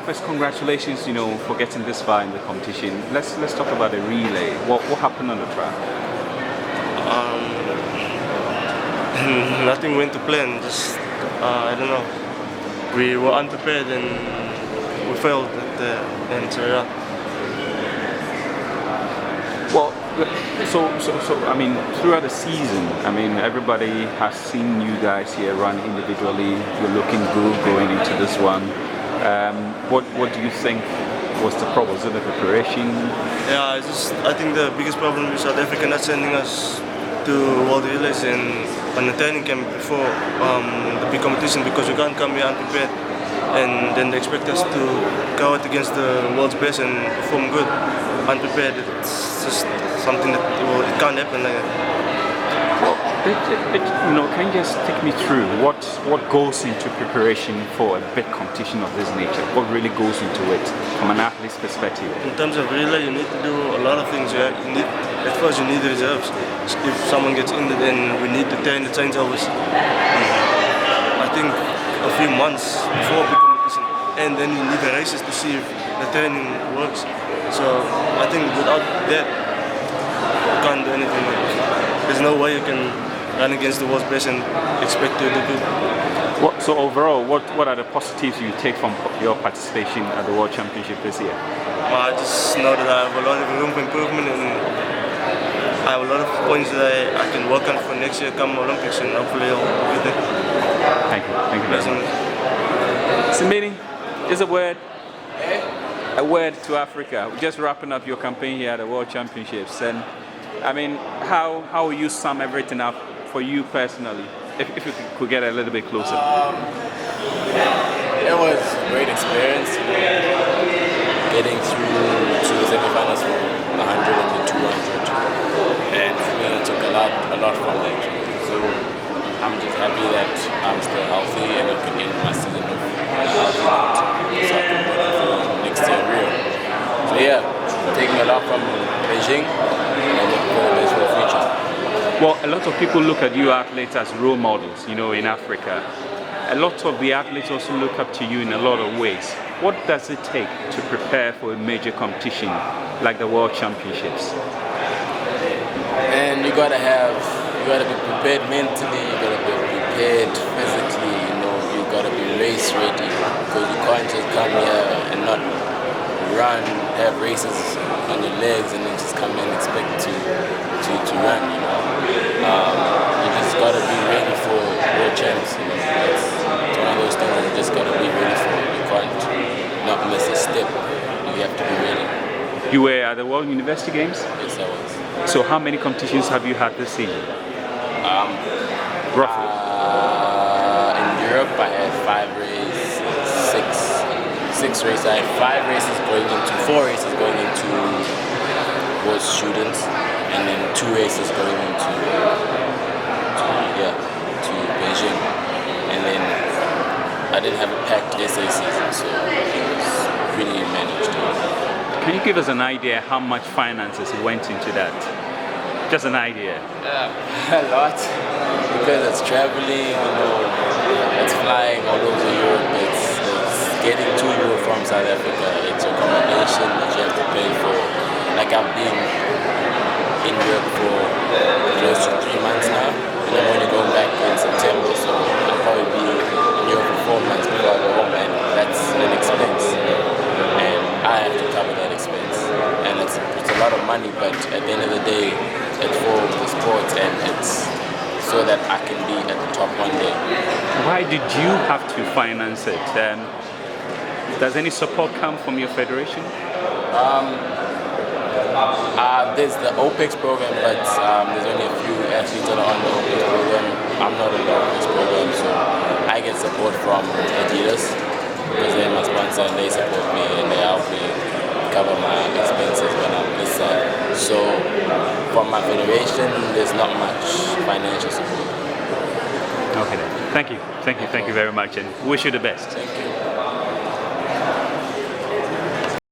First, congratulations, for getting this far in the competition. Let's talk about the relay. What happened on the track? Nothing went to plan. Just I don't know. We were unprepared and we failed at the end. So yeah. Well, so I mean, throughout the season, I mean, everybody has seen you guys here run individually. You're looking good going into this one. What do you think was the problem? Was it the preparation? Yeah, I think the biggest problem is South Africa not sending us to World Relays and on the training camp before the big competition, because we can't come here unprepared and then they expect us to go out against the world's best and perform good unprepared. It's just something that it can't happen like that. Well, can you just take me through what goes into preparation for a big competition of this nature? What really goes into it from an athlete's perspective? In terms of relay, you need to do a lot of things. Yeah? At first, you need reserves. If someone gets injured, then we need to train the changeovers. I think a few months before a big competition, and then you need the races to see if the training works. So I think without that, you can't do anything. There's no way you can run against the world's best and expect to do good. So overall, what are the positives you take from your participation at the World Championship this year? I just know that I have a lot of room for improvement and I have a lot of points that I can work on for next year come Olympics, and hopefully I'll be there. Thank you very much. Simbine, just a word to Africa. We're just wrapping up your campaign here at the World Championships, and I mean, how will you sum everything up for you personally, if you could get a little bit closer? It was a great experience, getting through to the semi-finals for 100 and the 200, and for me I took a lot from that. So I'm just happy that I'm still healthy and I can get my season off healthy note, so I can put on for next year Rio. So yeah, taking a lot from Beijing and looking for the best for the future. Well, a lot of people look at you athletes as role models, in Africa. A lot of the athletes also look up to you in a lot of ways. What does it take to prepare for a major competition like the World Championships? And you gotta be prepared mentally, you gotta be prepared physically, you gotta be race ready, because you can't just come here and not run, have races on your legs and then just come and expect to run, You just gotta be ready for world champs, It's one of those things that you just gotta be ready for. You can't not miss a step. You have to be ready. You were at the World University Games? Yes, I was. So how many competitions have you had this season? Roughly? In Europe I had 5 races, 6 races. I had 4 races going into both students, and then 2 races going into Beijing. And then I didn't have a packed SA season, so it was really managed. Can you give us an idea how much finances went into that? Just an idea. A lot, because it's traveling, it's flying all over Europe, it's getting to Europe from South Africa, it's accommodation that you have to pay for. Like I've been in Europe for close to 3 months now, and I'm only going back in September, so I'll probably be in Europe for 4 months before I go home, and that's an expense. And I have to cover that expense. And it's a lot of money, but at the end of the day, it's for the sport and it's so that I can be at the top one day. Why did you have to finance it? Does any support come from your federation? There's the OPEX program, but there's only a few athletes that are on the OPEX program. I'm not on the OPEX program, so I get support from Adidas because they're my sponsor and they support me and they help me cover my expenses when I'm this side. So from my federation, there's not much financial support. Okay then. Thank you very much and wish you the best. Thank you.